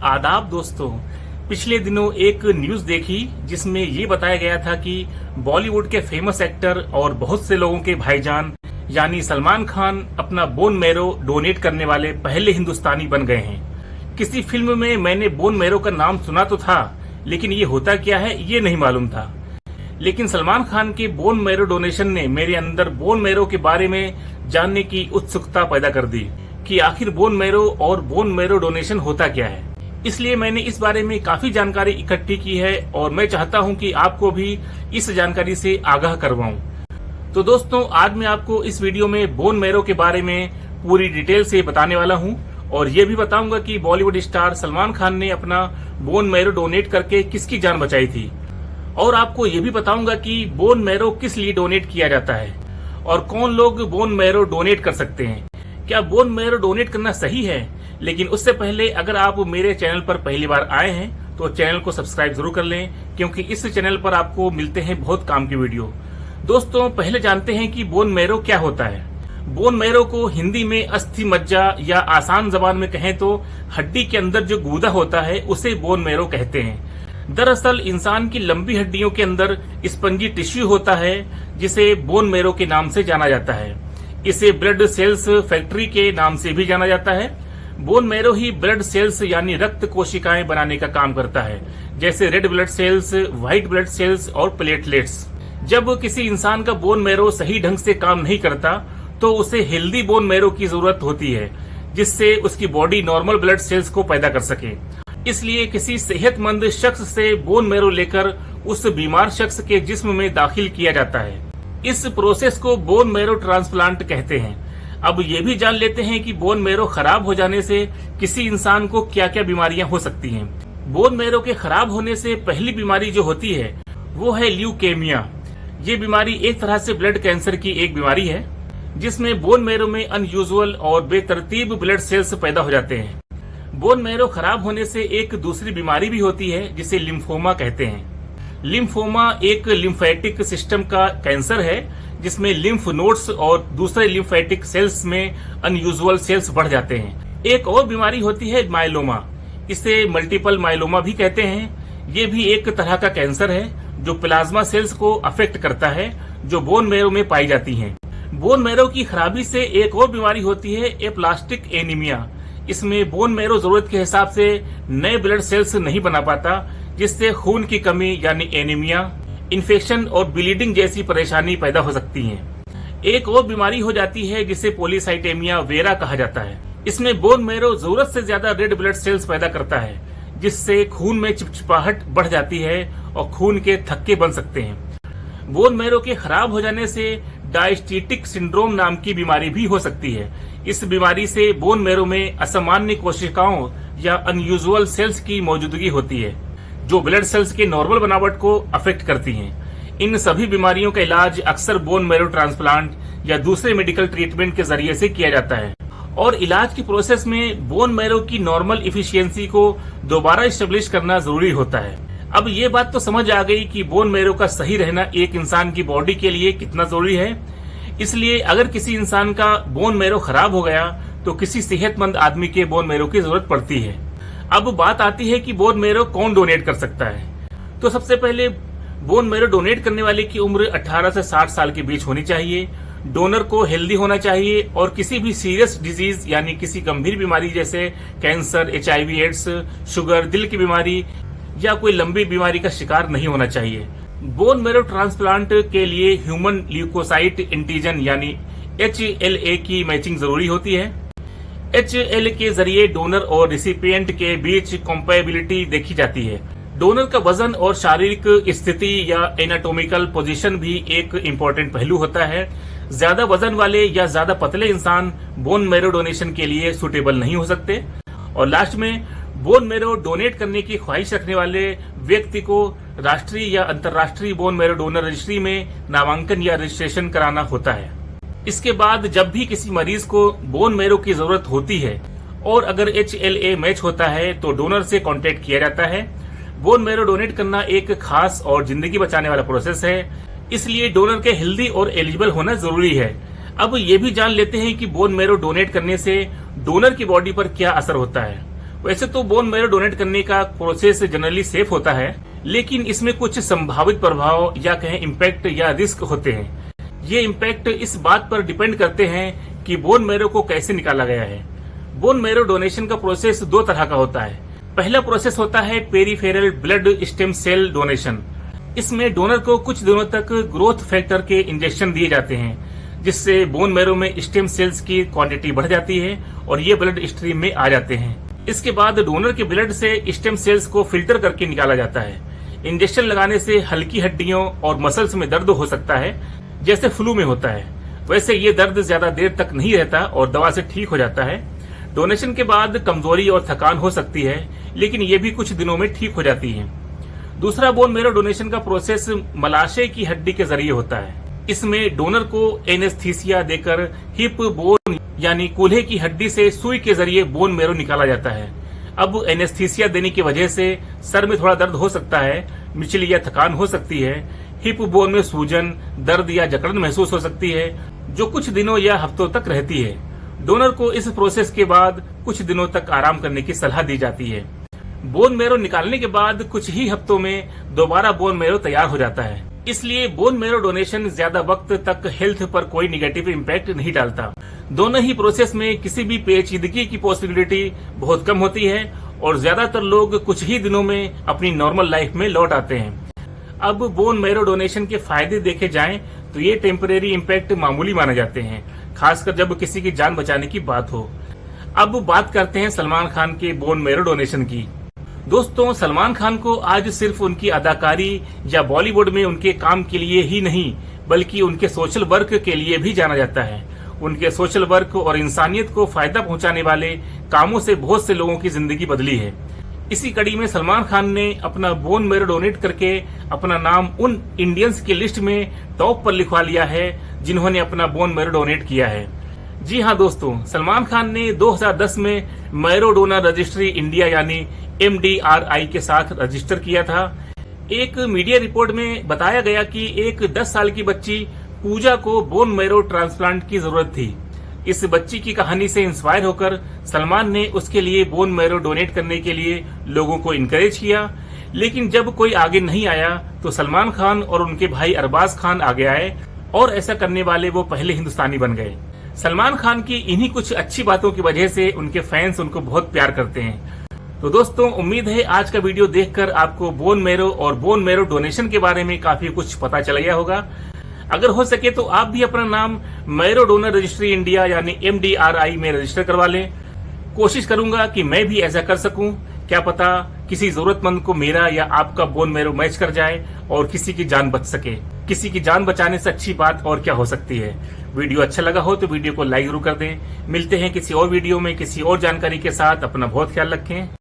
आदाब दोस्तों। पिछले दिनों एक न्यूज देखी जिसमें ये बताया गया था कि बॉलीवुड के फेमस एक्टर और बहुत से लोगों के भाईजान यानी सलमान खान अपना बोन मैरो डोनेट करने वाले पहले हिंदुस्तानी बन गए हैं। किसी फिल्म में मैंने बोन मैरो का नाम सुना तो था, लेकिन ये होता क्या है ये नहीं मालूम था। लेकिन सलमान खान के बोन मैरो डोनेशन ने मेरे अंदर बोन मैरो के बारे में जानने की उत्सुकता पैदा कर दी कि आखिर बोन मैरो और बोन मैरो डोनेशन होता क्या है। इसलिए मैंने इस बारे में काफी जानकारी इकट्ठी की है और मैं चाहता हूं कि आपको भी इस जानकारी से आगाह करवाऊं। तो दोस्तों, आज मैं आपको इस वीडियो में बोन मैरो के बारे में पूरी डिटेल से बताने वाला हूं और ये भी बताऊंगा कि बॉलीवुड स्टार सलमान खान ने अपना बोन मैरो डोनेट करके किसकी जान बचाई थी। और आपको ये भी बताऊंगा कि बोन मैरो किस लिए डोनेट किया जाता है और कौन लोग बोन मैरो डोनेट कर सकते हैं। क्या बोन मैरो डोनेट करना सही है? लेकिन उससे पहले अगर आप मेरे चैनल पर पहली बार आए हैं तो चैनल को सब्सक्राइब जरूर कर लें, क्योंकि इस चैनल पर आपको मिलते हैं बहुत काम की वीडियो। दोस्तों, पहले जानते हैं कि बोन मैरो क्या होता है। बोन मैरो को हिंदी में अस्थि मज्जा या आसान जबान में कहें तो हड्डी के अंदर जो गूदा होता है उसे बोन मैरो कहते हैं। दरअसल इंसान की लंबी हड्डियों के अंदर स्पंजी टिश्यू होता है जिसे बोन मैरो के नाम से जाना जाता है। इसे ब्लड सेल्स फैक्ट्री के नाम से भी जाना जाता है। बोन मैरो ही ब्लड सेल्स यानी रक्त कोशिकाएं बनाने का काम करता है, जैसे red blood cells, white blood cells और प्लेटलेट्स। जब किसी इंसान का बोन मैरो सही ढंग से काम नहीं करता तो उसे हेल्दी बोन मैरो की जरूरत होती है, जिससे उसकी बॉडी नॉर्मल ब्लड सेल्स को पैदा कर सके। इसलिए किसी सेहतमंद शख्स से बोन मैरो लेकर उस बीमार शख्स के जिस्म में दाखिल किया जाता है। इस प्रोसेस को बोन मैरो ट्रांसप्लांट कहते हैं। अब ये भी जान लेते हैं कि बोन मैरो खराब हो जाने से किसी इंसान को क्या क्या बीमारियां हो सकती हैं। बोन मैरो के खराब होने से पहली बीमारी जो होती है वो है ल्यूकेमिया। ये बीमारी एक तरह से ब्लड कैंसर की एक बीमारी है, जिसमें बोन मैरो में अनयूजुअल और बेतरतीब ब्लड सेल्स पैदा हो जाते हैं। बोन मैरो खराब होने से एक दूसरी बीमारी भी होती है जिसे लिम्फोमा कहते हैं। लिम्फोमा एक लिम्फेटिक सिस्टम का कैंसर है जिसमें लिम्फ नोड्स और दूसरे लिम्फेटिक सेल्स में अनयूजुअल सेल्स बढ़ जाते हैं। एक और बीमारी होती है माइलोमा, इसे मल्टीपल माइलोमा भी कहते हैं। ये भी एक तरह का कैंसर है जो प्लाज्मा सेल्स को अफेक्ट करता है, जो बोन मैरो में पाई जाती हैं। बोन मैरो की खराबी से एक और बीमारी होती है एप्लास्टिक एनीमिया। इसमें बोन मैरो जरूरत के हिसाब से नए ब्लड सेल्स नहीं बना पाता, जिससे खून की कमी यानी एनीमिया, इन्फेक्शन और ब्लीडिंग जैसी परेशानी पैदा हो सकती है। एक और बीमारी हो जाती है जिसे पॉलीसाइटेमिया वेरा कहा जाता है। इसमें बोन मैरो जरूरत से ज्यादा रेड ब्लड सेल्स पैदा करता है, जिससे खून में चिपचिपाहट बढ़ जाती है और खून के थक्के बन सकते हैं। बोन मैरो के खराब हो जाने से डायस्टीटिक सिंड्रोम नाम की बीमारी भी हो सकती है। इस बीमारी से बोन मैरो में असामान्य कोशिकाओं या अनयूजुअल सेल्स की मौजूदगी होती है, जो ब्लड सेल्स के नॉर्मल बनावट को अफेक्ट करती हैं। इन सभी बीमारियों का इलाज अक्सर बोन मैरो ट्रांसप्लांट या दूसरे मेडिकल ट्रीटमेंट के जरिए से किया जाता है। और इलाज की प्रोसेस में बोन मैरो की नॉर्मल इफिशियंसी को दोबारा स्टेब्लिश करना जरूरी होता है। अब ये बात तो समझ आ गई कि बोन मैरो का सही रहना एक इंसान की बॉडी के लिए कितना जरूरी है। इसलिए अगर किसी इंसान का बोन मैरो खराब हो गया तो किसी सेहतमंद आदमी के बोन मैरो की जरूरत पड़ती है। अब बात आती है कि बोन मैरो कौन डोनेट कर सकता है। तो सबसे पहले बोन मैरो डोनेट करने वाले की उम्र 18 से 60 साल के बीच होनी चाहिए। डोनर को हेल्दी होना चाहिए और किसी भी सीरियस डिजीज यानी किसी गंभीर बीमारी जैसे कैंसर, HIV एड्स, शुगर, दिल की बीमारी या कोई लंबी बीमारी का शिकार नहीं होना चाहिए। बोन मैरो ट्रांसप्लांट के लिए ह्यूमन ल्यूकोसाइट एंटीजन यानी HLA की मैचिंग जरूरी होती है। HLA के जरिए डोनर और रिसिपिएंट के बीच कंपैटिबिलिटी देखी जाती है। डोनर का वजन और शारीरिक स्थिति या एनाटॉमिकल पोजीशन भी एक इम्पोर्टेंट पहलू होता है। ज्यादा वजन वाले या ज्यादा पतले इंसान बोन मैरो डोनेशन के लिए सुटेबल नहीं हो सकते। और लास्ट में बोन मैरो डोनेट करने की ख्वाहिश रखने वाले व्यक्ति को राष्ट्रीय या अंतर्राष्ट्रीय बोन मैरो डोनर रजिस्ट्री में नामांकन या रजिस्ट्रेशन कराना होता है। इसके बाद जब भी किसी मरीज को बोन मैरो की जरूरत होती है और अगर HLA मैच होता है तो डोनर से कांटेक्ट किया जाता है। बोन मैरो डोनेट करना एक खास और जिंदगी बचाने वाला प्रोसेस है, इसलिए डोनर के हेल्दी और एलिजिबल होना जरूरी है। अब ये भी जान लेते हैं कि बोन मैरो डोनेट करने से डोनर की बॉडी पर क्या असर होता है। वैसे तो बोन मैरो डोनेट करने का प्रोसेस जनरली सेफ होता है, लेकिन इसमें कुछ संभावित प्रभाव या कहें इम्पैक्ट या रिस्क होते हैं। ये इम्पैक्ट इस बात पर डिपेंड करते हैं कि बोन मैरो को कैसे निकाला गया है। बोन मैरो डोनेशन का प्रोसेस दो तरह का होता है। पहला प्रोसेस होता है peripheral blood stem cell donation. इसमें डोनर को कुछ दिनों तक ग्रोथ फैक्टर के इंजेक्शन दिए जाते हैं, जिससे बोन मैरो में स्टेम सेल्स की क्वांटिटी बढ़ जाती है और ये ब्लड स्ट्रीम में आ जाते हैं। इसके बाद डोनर के ब्लड से स्टेम सेल्स को फिल्टर करके निकाला जाता है। इंजेक्शन लगाने से हल्की हड्डियों और मसल्स में दर्द हो सकता है, जैसे फ्लू में होता है। वैसे ये दर्द ज्यादा देर तक नहीं रहता और दवा से ठीक हो जाता है। डोनेशन के बाद कमजोरी और थकान हो सकती है, लेकिन ये भी कुछ दिनों में ठीक हो जाती है। दूसरा बोन मैरो डोनेशन का प्रोसेस मलाशय की हड्डी के जरिए होता है। इसमें डोनर को एनेस्थीसिया देकर हिप बोन यानी कूल्हे की हड्डी से सुई के जरिए बोन मैरो निकाला जाता है। अब एनेस्थीसिया देने की वजह से सर में थोड़ा दर्द हो सकता है, मिचली या थकान हो सकती है, हिप बोन में सूजन, दर्द या जकड़न महसूस हो सकती है, जो कुछ दिनों या हफ्तों तक रहती है। डोनर को इस प्रोसेस के बाद कुछ दिनों तक आराम करने की सलाह दी जाती है। बोन मैरो निकालने के बाद कुछ ही हफ्तों में दोबारा बोन मैरो तैयार हो जाता है। इसलिए बोन मैरो डोनेशन ज्यादा वक्त तक हेल्थ पर कोई निगेटिव इम्पैक्ट नहीं डालता। दोनों ही प्रोसेस में किसी भी पेचीदगी की पॉसिबिलिटी बहुत कम होती है और ज्यादातर लोग कुछ ही दिनों में अपनी नॉर्मल लाइफ में लौट आते हैं। अब बोन मैरो डोनेशन के फायदे देखे जाएं तो ये टेम्परेरी इम्पैक्ट मामूली माने जाते हैं, खासकर जब किसी की जान बचाने की बात हो। अब बात करते हैं सलमान खान के बोन मैरो डोनेशन की। दोस्तों, सलमान खान को आज सिर्फ उनकी अदाकारी या बॉलीवुड में उनके काम के लिए ही नहीं, बल्कि उनके सोशल वर्क के लिए भी जाना जाता है। उनके सोशल वर्क और इंसानियत को फायदा पहुंचाने वाले कामों से बहुत से लोगों की जिंदगी बदली है। इसी कड़ी में सलमान खान ने अपना बोन मैरो डोनेट करके अपना नाम उन इंडियंस की लिस्ट में टॉप पर लिखवा लिया है जिन्होंने अपना बोन मैरो डोनेट किया है। जी हाँ दोस्तों, सलमान खान ने 2010 में मैरो डोनर रजिस्ट्री इंडिया यानी MDRI के साथ रजिस्टर किया था। एक मीडिया रिपोर्ट में बताया गया कि एक 10 साल की बच्ची पूजा को बोन मैरो ट्रांसप्लांट की जरूरत थी। इस बच्ची की कहानी से इंस्पायर होकर सलमान ने उसके लिए बोन मैरो डोनेट करने के लिए लोगों को इनकरेज किया, लेकिन जब कोई आगे नहीं आया तो सलमान खान और उनके भाई अरबाज खान आगे आए और ऐसा करने वाले वो पहले हिंदुस्तानी बन गए। सलमान खान की इन्हीं कुछ अच्छी बातों की वजह से उनके फैंस उनको बहुत प्यार करते हैं। तो दोस्तों, उम्मीद है आज का वीडियो देखकर आपको बोन मैरो और बोन मैरो डोनेशन के बारे में काफी कुछ पता चल गया होगा। अगर हो सके तो आप भी अपना नाम मैरो डोनर रजिस्ट्री इंडिया यानी MDRI में रजिस्टर करवा लें। कोशिश करूंगा कि मैं भी ऐसा कर सकूं। क्या पता किसी जरूरतमंद को मेरा या आपका बोन मैरो मैच कर जाए और किसी की जान बच सके। किसी की जान बचाने से अच्छी बात और क्या हो सकती है। वीडियो अच्छा लगा हो तो वीडियो को लाइक जरूर कर दें। मिलते हैं किसी और वीडियो में किसी और जानकारी के साथ। अपना बहुत ख्याल रखें।